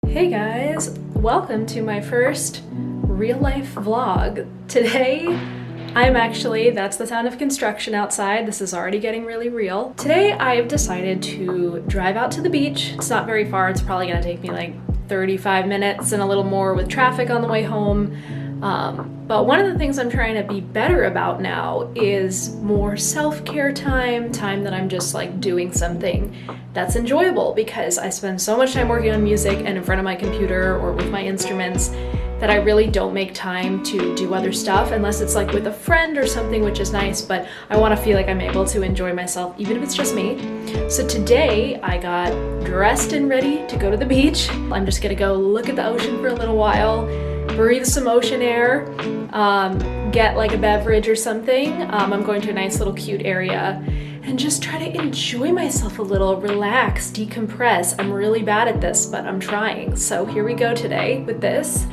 Hey guys, welcome to my first real life vlog. Today, that's the sound of construction outside. This is already getting really real. Today I've decided to drive out to the beach. It's not very far, it's probably gonna take me like 35 minutes and a little more with traffic on the way home. But one of the things I'm trying to be better about now is more self-care time that I'm just like doing something that's enjoyable, because I spend so much time working on music and in front of my computer or with my instruments that I really don't make time to do other stuff unless it's like with a friend or something, which is nice, but I want to feel like I'm able to enjoy myself even if it's just me. So today I got dressed and ready to go to the beach. I'm just gonna go look at the ocean for a little while, breathe some ocean air, get like a beverage or something. I'm going to a nice little cute area and just try to enjoy myself a little, relax, decompress. I'm really bad at this, but I'm trying. So here we go today with this.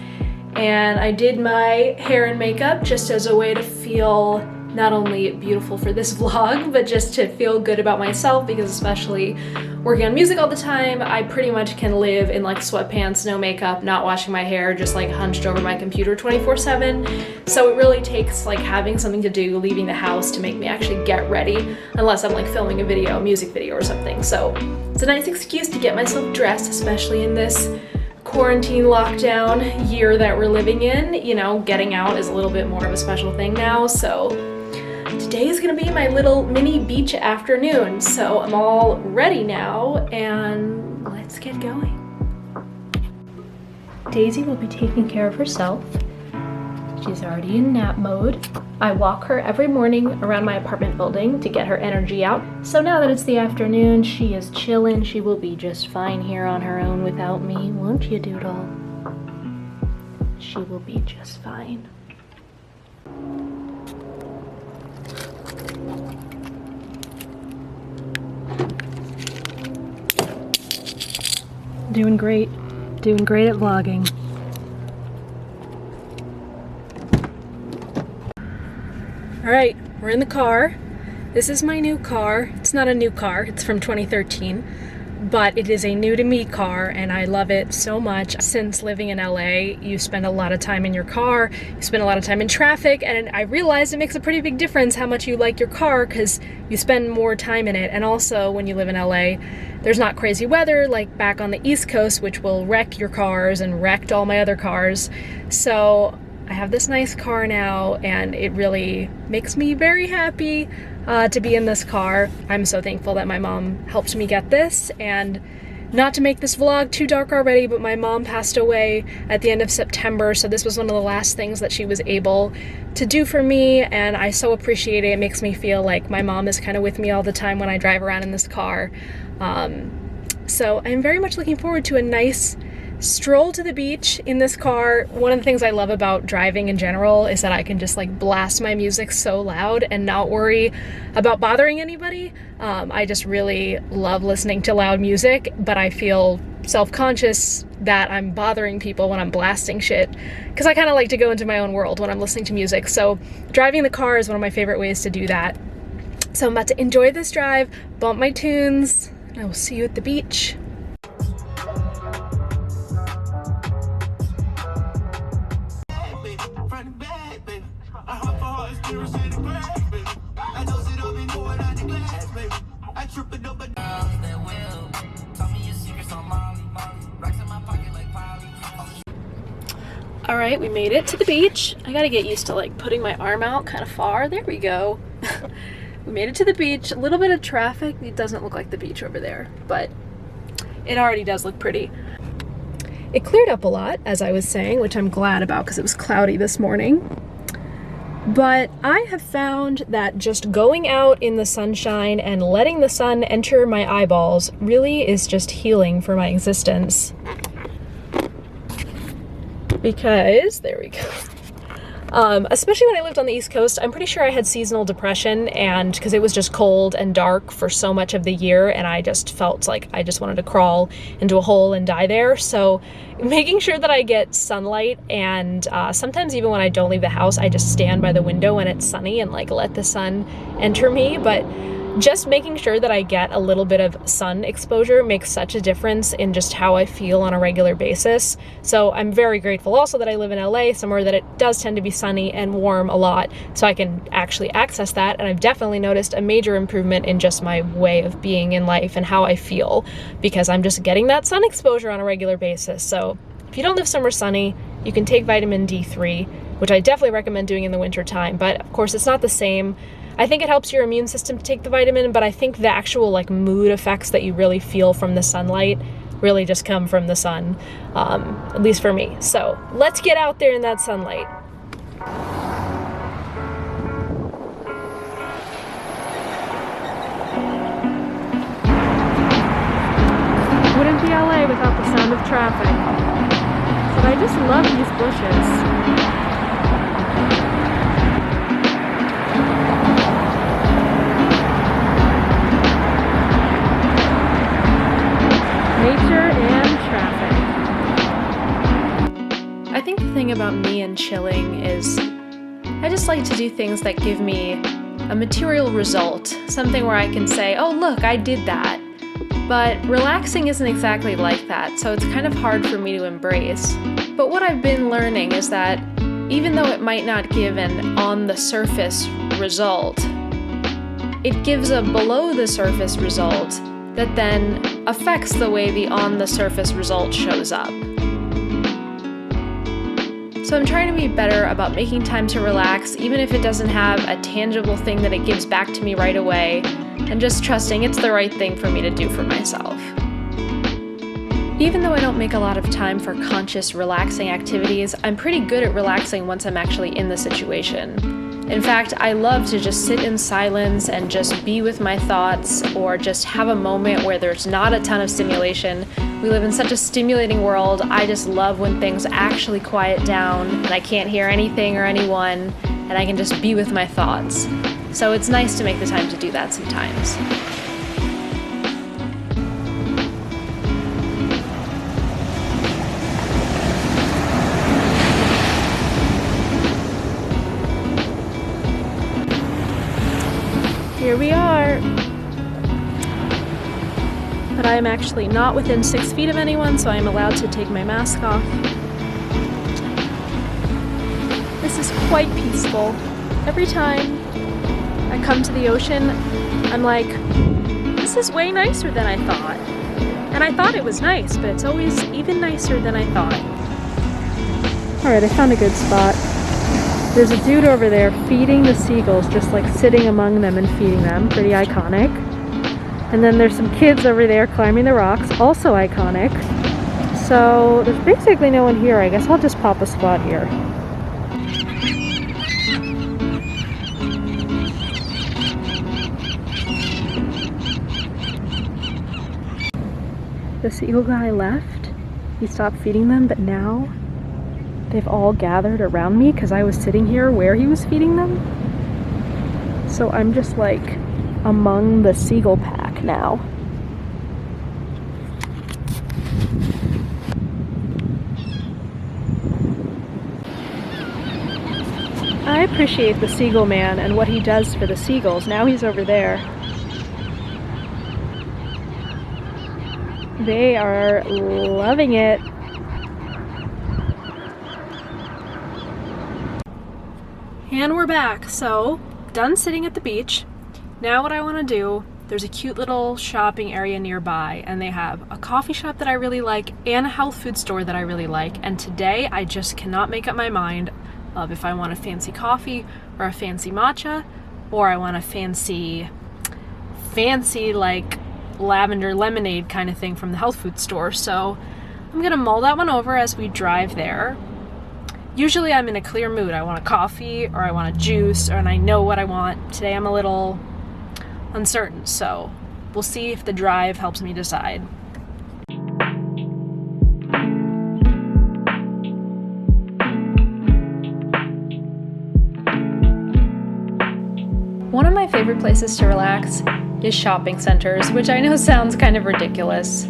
And I did my hair and makeup just as a way to feel not only beautiful for this vlog, but just to feel good about myself, because especially working on music all the time, I pretty much can live in like sweatpants, no makeup, not washing my hair, just like hunched over my computer 24/7. So it really takes like having something to do, leaving the house, to make me actually get ready, unless I'm like filming a music video or something. So it's a nice excuse to get myself dressed, especially in this quarantine lockdown year that we're living in. You know, getting out is a little bit more of a special thing now. So today is gonna be my little mini beach afternoon. So I'm all ready now and let's get going. Daisy will be taking care of herself. She's already in nap mode. I walk her every morning around my apartment building to get her energy out. So now that it's the afternoon, she is chilling. She will be just fine here on her own without me, won't you, Doodle? She will be just fine. Doing great at vlogging. All right, we're in the car. This is my new car. It's not a new car, it's from 2013, but it is a new to me car and I love it so much. Since living in LA, you spend a lot of time in your car, you spend a lot of time in traffic, and I realized it makes a pretty big difference how much you like your car because you spend more time in it. And also when you live in LA, there's not crazy weather like back on the East Coast, which will wreck your cars and wrecked all my other cars. So I have this nice car now and it really makes me very happy to be in this car. I'm so thankful that my mom helped me get this. And not to make this vlog too dark already, but my mom passed away at the end of September, so this was one of the last things that she was able to do for me, and I so appreciate it. It makes me feel like my mom is kind of with me all the time when I drive around in this car. So I'm very much looking forward to a nice stroll to the beach in this car. One of the things I love about driving in general is that I can just like blast my music so loud and not worry about bothering anybody. I just really love listening to loud music, but I feel self-conscious that I'm bothering people when I'm blasting shit, because I kind of like to go into my own world when I'm listening to music. So driving the car is one of my favorite ways to do that. So I'm about to enjoy this drive, bump my tunes, and I will see you at the beach. All right, we made it to the beach. I gotta get used to like putting my arm out kind of far. There we go. We made it to the beach. A little bit of traffic. It doesn't look like the beach over there, but it already does look pretty. It cleared up a lot, as I was saying, which I'm glad about because it was cloudy this morning. But I have found that just going out in the sunshine and letting the sun enter my eyeballs really is just healing for my existence. Because, there we go. Especially when I lived on the East Coast, I'm pretty sure I had seasonal depression, and because it was just cold and dark for so much of the year, and I just felt like I just wanted to crawl into a hole and die there. So making sure that I get sunlight, and sometimes even when I don't leave the house, I just stand by the window when it's sunny and like let the sun enter me. But just making sure that I get a little bit of sun exposure makes such a difference in just how I feel on a regular basis. So I'm very grateful also that I live in LA, somewhere that it does tend to be sunny and warm a lot, so I can actually access that. And I've definitely noticed a major improvement in just my way of being in life and how I feel, because I'm just getting that sun exposure on a regular basis. So if you don't live somewhere sunny, you can take vitamin D3, which I definitely recommend doing in the winter time, but of course it's not the same. I think it helps your immune system to take the vitamin, but I think the actual like mood effects that you really feel from the sunlight really just come from the sun, at least for me. So let's get out there in that sunlight. Wouldn't be LA without the sound of traffic. But I just love these bushes. Nature and traffic. I think the thing about me and chilling is I just like to do things that give me a material result, something where I can say, oh look, I did that. But relaxing isn't exactly like that, so it's kind of hard for me to embrace. But what I've been learning is that even though it might not give an on-the-surface result, it gives a below-the-surface result that then affects the way the on-the-surface result shows up. So I'm trying to be better about making time to relax, even if it doesn't have a tangible thing that it gives back to me right away, and just trusting it's the right thing for me to do for myself. Even though I don't make a lot of time for conscious, relaxing activities, I'm pretty good at relaxing once I'm actually in the situation. In fact, I love to just sit in silence and just be with my thoughts, or just have a moment where there's not a ton of stimulation. We live in such a stimulating world. I just love when things actually quiet down and I can't hear anything or anyone, and I can just be with my thoughts. So it's nice to make the time to do that sometimes. Here we are. But I am actually not within 6 feet of anyone, so I am allowed to take my mask off. This is quite peaceful. Every time I come to the ocean, I'm like, this is way nicer than I thought. And I thought it was nice, but it's always even nicer than I thought. Alright, I found a good spot. There's a dude over there feeding the seagulls, just like sitting among them and feeding them. Pretty iconic. And then there's some kids over there climbing the rocks, also iconic. So there's basically no one here. I guess I'll just pop a spot here. The seagull guy left. He stopped feeding them, but now they've all gathered around me because I was sitting here where he was feeding them. So I'm just like among the seagull pack now. I appreciate the seagull man and what he does for the seagulls. Now he's over there. They are loving it. And we're back. So, done sitting at the beach. Now what I want to do, there's a cute little shopping area nearby, and they have a coffee shop that I really like and a health food store that I really like. And today I just cannot make up my mind of if I want a fancy coffee or a fancy matcha, or I want a fancy like lavender lemonade kind of thing from the health food store. So I'm gonna mull that one over as we drive there. Usually I'm in a clear mood. I want a coffee or I want a juice, and I know what I want. Today I'm a little uncertain, so we'll see if the drive helps me decide. One of my favorite places to relax is shopping centers, which I know sounds kind of ridiculous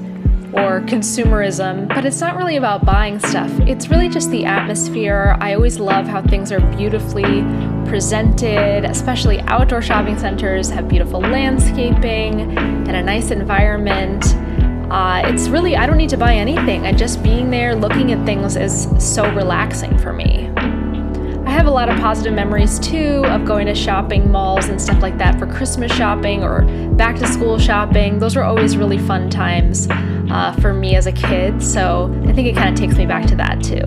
or consumerism, but it's not really about buying stuff. It's really just the atmosphere. I always love how things are beautifully presented, especially outdoor shopping centers have beautiful landscaping and a nice environment. It's really, I don't need to buy anything. And just being there looking at things is so relaxing for me. I have a lot of positive memories too of going to shopping malls and stuff like that for Christmas shopping or back to school shopping. Those were always really fun times for me as a kid. So I think it kind of takes me back to that too.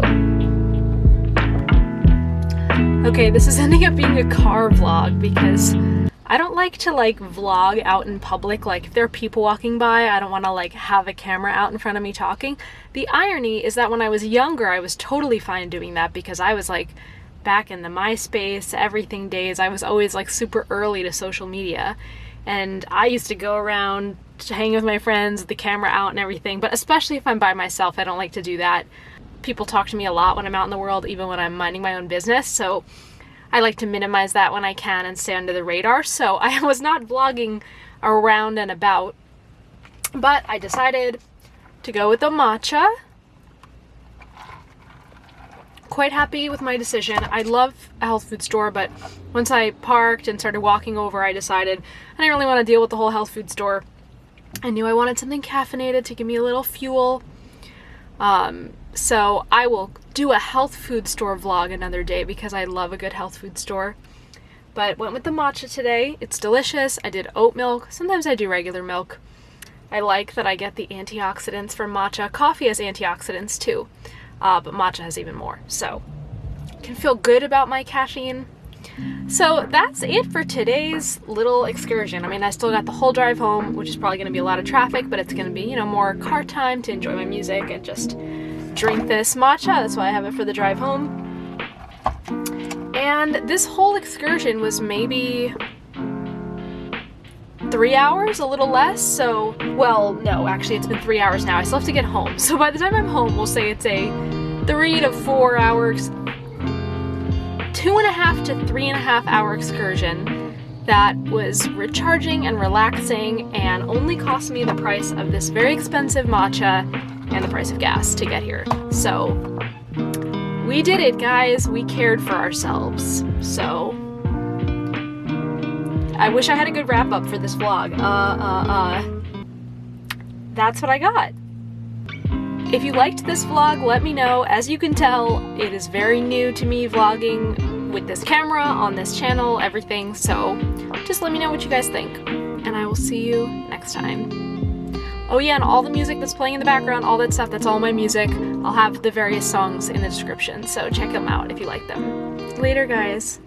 Okay, this is ending up being a car vlog because I don't like to vlog out in public. Like if there are people walking by, I don't want to have a camera out in front of me talking. The irony is that when I was younger, I was totally fine doing that because I was back in the MySpace, everything days. I was always super early to social media. And I used to go around to hang with my friends, with the camera out and everything. But especially if I'm by myself, I don't like to do that. People talk to me a lot when I'm out in the world, even when I'm minding my own business. So I like to minimize that when I can and stay under the radar. So I was not vlogging around and about, but I decided to go with the matcha. Quite happy with my decision. I love a health food store, but once I parked and started walking over, I decided I didn't really want to deal with the whole health food store. I knew I wanted something caffeinated to give me a little fuel. So I will do a health food store vlog another day because I love a good health food store. But went with the matcha today. It's delicious. I did oat milk. Sometimes I do regular milk. I like that I get the antioxidants from matcha. Coffee has antioxidants too, but matcha has even more. So can feel good about my caffeine. So that's it for today's little excursion. I mean, I still got the whole drive home, which is probably going to be a lot of traffic, but it's going to be, more car time to enjoy my music and just drink this matcha. That's why I have it for the drive home. And this whole excursion was maybe 3 hours, a little less. So, well, no, actually it's been 3 hours now. I still have to get home. So by the time I'm home, we'll say it's a 3 to 4 hours, 2.5 to 3.5 hour excursion that was recharging and relaxing and only cost me the price of this very expensive matcha and the price of gas to get here. So we did it, guys. We cared for ourselves. So I wish I had a good wrap up for this vlog. That's what I got. If you liked this vlog, let me know. As you can tell, it is very new to me vlogging with this camera, on this channel, everything. So just let me know what you guys think. And I will see you next time. Oh yeah, and all the music that's playing in the background, all that stuff, that's all my music. I'll have the various songs in the description, so check them out if you like them. Later, guys.